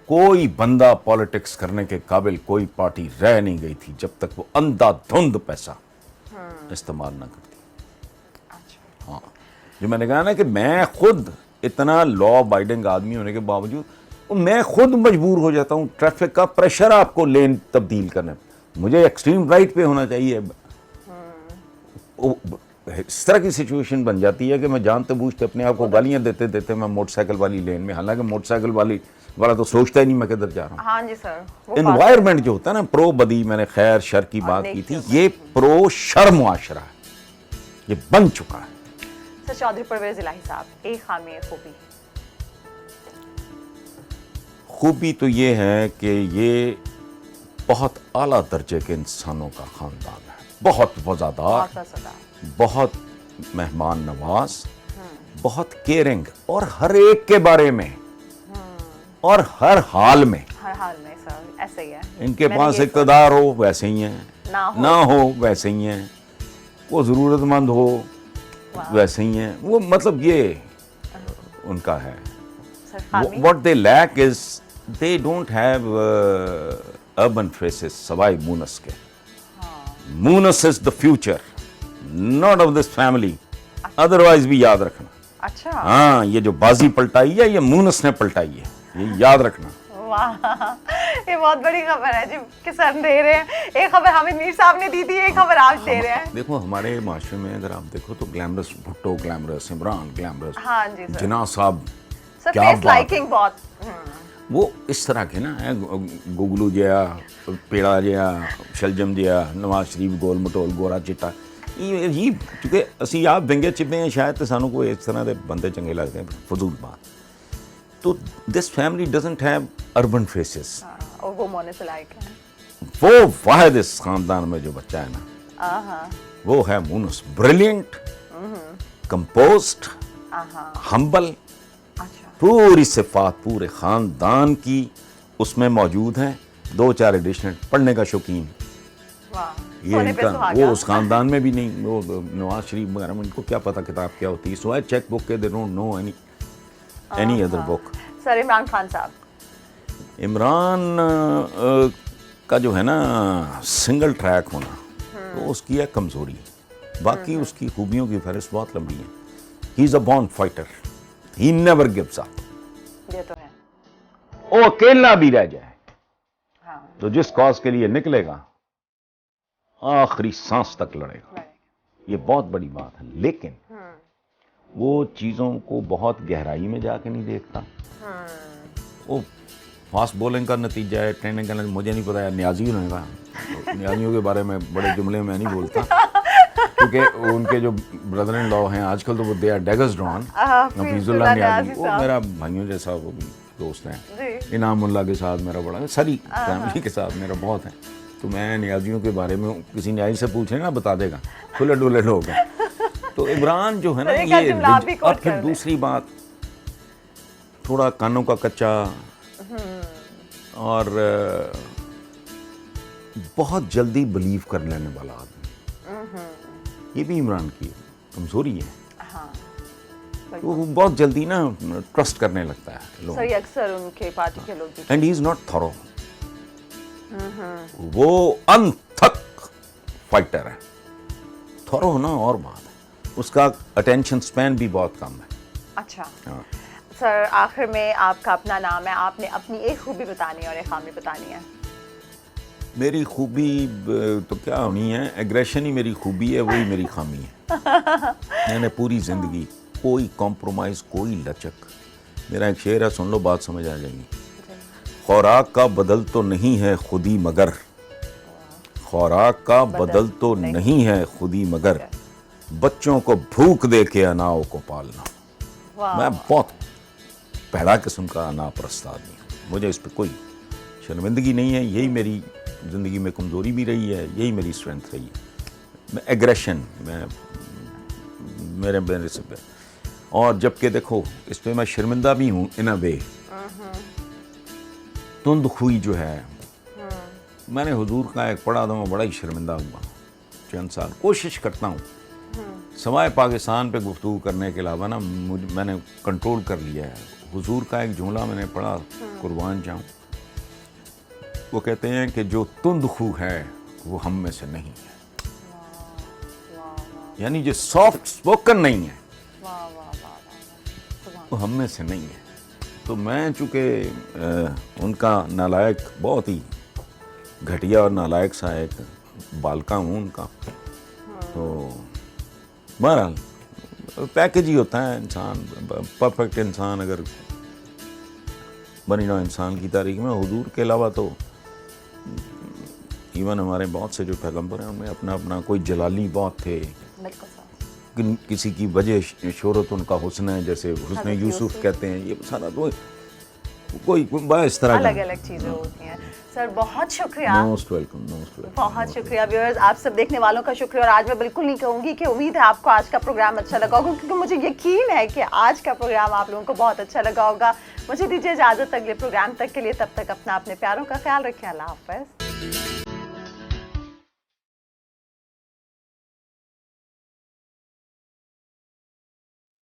کوئی بندہ پالیٹکس کرنے کے قابل کوئی پارٹی رہ نہیں گئی تھی جب تک وہ اندھا دھند پیسہ استعمال نہ کرتی. ہاں, جو میں نے کہا نا کہ میں خود اتنا لا ابائڈنگ آدمی ہونے کے باوجود میں خود مجبور ہو جاتا ہوں ٹریفک کا پریشر آپ کو لین تبدیل کرنے. مجھے ایکسٹریم رائٹ پہ ہونا چاہیے. اس طرح کی سچویشن بن جاتی ہے کہ میں جانتے بوجھتے اپنے آپ کو گالیاں دیتے دیتے میں موٹر سائیکل والی لین میں, حالانکہ موٹر سائیکل والا تو سوچتا ہی نہیں میں کدھر جا رہا ہوں. ہاں جی سر. انوائرمنٹ جو ہوتا ہے نا, پرو بدی, میں نے خیر شر کی بات کی تھی, یہ پرو شر معاشرہ ہے, یہ بن چکا ہے. سر چودھری پرویز الہی صاحب, ایک خامی ایک خوبی. خوبی تو یہ ہے کہ یہ بہت اعلیٰ درجے کے انسانوں کا خاندان ہے, بہت وفادار, بہت وفادار, بہت مہمان نواز, بہت کیئرنگ, اور ہر ایک کے بارے میں اور ہر حال میں. ہر حال میں سر ایسے ہی ہے. ان کے پاس اقتدار ہو ویسے ہی ہیں, نہ ہو ویسے ہی ہیں, وہ ضرورت مند ہو ویسے ہی ہیں. وہ مطلب یہ ان کا ہے. What they lack is they don't have urban faces سوائے مونس کے. مونس is the future, not of this family. Otherwise بھی یاد رکھنا. اچھا, ہاں, یہ جو بازی پلٹائی ہے یہ مونس نے پلٹائی ہے, یہ یاد رکھنا. واہ, یہ بہت بڑی خبر ہے جی کہ سر دے رہے ہیں. ایک خبر حامد میر صاحب نے دی تھی, ایک خبر آپ دے رہے ہیں. دیکھو ہمارے معاشرے میں اگر آپ دیکھو تو glamorous Bhutto glamorous, Imran glamorous, ہاں جی سر, جناح صاحب سر کیا فیس بات لائکنگ بہت, وہ اس طرح کے نا گگلو جیا, پیڑا جیا, شلجم جیا, نواز شریف گول مٹول گورا چٹا, یہ چونکہ اسی آپ ونگے چپے ہیں شاید تو سانوں کو اس طرح دے بندے چنگے لگتے ہیں, فضول بات. تو this family doesn't have urban phases. وہ مونس لائک ہے. وہ واحد اس خاندان میں جو بچہ ہے نا وہ ہے مونس. بریلینٹ, کمپوزڈ, ہمبل, پوری صفات پورے خاندان کی اس میں موجود ہیں. 2-4 ایڈیشن, پڑھنے کا شوقین, یہ ان کا وہ اس خاندان میں بھی نہیں. وہ نواز شریف وغیرہ ان کو کیا پتہ کتاب کیا ہوتی ہے, سوائے چیک بک کے. They don't know any other book. Sir Imran Khan صاحب, عمران کا جو ہے نا سنگل ٹریک ہونا تو اس کی ہے کمزوری. باقی اس کی خوبیوں کی فہرست بہت لمبی ہے. He is a born fighter, he never gives up. یہ تو ہے. وہ اکیلا بھی رہ جائے تو جس کاز کے لیے نکلے گا آخری سانس تک لڑے گا. یہ بہت بڑی بات ہے. لیکن وہ چیزوں کو بہت گہرائی میں جا کے نہیں دیکھتا. وہ فاسٹ بولنگ کا نتیجہ ہے, ٹریننگ کا نتیجہ. مجھے نہیں پتا نیازی ہونے کا, نیازیوں کے بارے میں بڑے جملے میں نہیں بولتا کیونکہ ان کے جو بردر ان لا ہیں آج کل تو وہ دے آر ڈیگز ڈان. حفیظ اللہ نیازی وہ میرا بھائیوں جیسا وہ بھی دوست ہیں. انعام اللہ کے ساتھ میرا بڑا, ساری فیملی کے ساتھ میرا بہت ہے. تو میں نیازیوں کے بارے میں کسی نیازی سے پوچھیں نا بتا دے گا, کھلے ڈولے لوگ ہیں. تو عمران جو ہے نا یہ, اور پھر دوسری بات تھوڑا کانوں کا کچا اور بہت جلدی بلیو کر لینے والا آدمی. یہ بھی عمران کی کمزوری ہے. وہ بہت جلدی نا ٹرسٹ کرنے لگتا ہے لوگ. اکثر ان کے پارٹی کے لوگ. And he is not thorough. وہ انتھک فائٹر ہے. تھورو ہونا اور بات ہے, اس کا اٹینشن سپین بھی بہت کم ہے. اچھا سر, آخر میں آپ کا اپنا نام ہے, آپ نے اپنی ایک خوبی بتانی ہے اور ایک خامی بتانی ہے. میری خوبی تو کیا ہونی ہے, ایگریشن ہی میری خوبی ہے, وہی میری خامی ہے. میں نے پوری زندگی کوئی کمپرومائز, کوئی لچک. میرا ایک شعر ہے, سن لو بات سمجھ آ جائے گی. خوراک کا بدل تو نہیں ہے خودی مگر, خوراک کا بدل تو نہیں ہے خودی مگر, بچوں کو بھوک دے کے اناؤ کو پالنا. میں بہت پہلا قسم کا انا پرست آدمی ہوں. مجھے اس پہ کوئی شرمندگی نہیں ہے. یہی میری زندگی میں کمزوری بھی رہی ہے, یہی میری اسٹرینتھ رہی ہے. میں ایگریشن میں میرے سے پہ, اور جبکہ دیکھو اس پہ میں شرمندہ بھی ہوں ان اے وے. تند خوئی جو ہے, میں نے حضور کا ایک پڑھا تھا, میں بڑا ہی شرمندہ ہوا چند سال. کوشش کرتا ہوں سوائے پاکستان پہ گفتگو کرنے کے علاوہ نا, میں نے کنٹرول کر لیا ہے. حضور کا ایک جملہ میں نے پڑھا, قربان جاؤں, وہ کہتے ہیں کہ جو تند خو ہے وہ ہم میں سے نہیں ہے. یعنی جو سافٹ سپوکن نہیں ہے وہ ہم میں سے نہیں ہے. تو میں چونکہ ان کا نالائق, بہت ہی گھٹیا اور نالائق سا ایک بالکا ہوں ان کا, تو بہرحال پیکج ہی ہوتا ہے انسان. پرفیکٹ انسان اگر بنی نو انسان کی تاریخ میں. حضور کے علاوہ تو ایون ہمارے بہت سے جو پیغمبر ہیں ان میں اپنا اپنا, کوئی جلالی بہت تھے, کسی کی وجہ شہرت ان کا حسن ہے, جیسے حسن یوسف کہتے ہیں. یہ سارا تو کوئی اس طرح الگ الگ چیزیں ہوتی ہیں. سر بہت شکریہ. Most welcome. بہت شکریہ ویورز, آپ سب دیکھنے والوں کا شکریہ. اور آج میں بالکل نہیں کہوں گی کہ امید ہے آپ کو آج کا پروگرام اچھا لگا ہوگا, کیونکہ مجھے یقین ہے کہ آج کا پروگرام آپ لوگوں کو بہت اچھا لگا ہوگا. مجھے دیجیے اجازت اگلے پروگرام تک کے لیے. تب تک اپنے پیاروں کا خیال رکھیں. اللہ حافظ.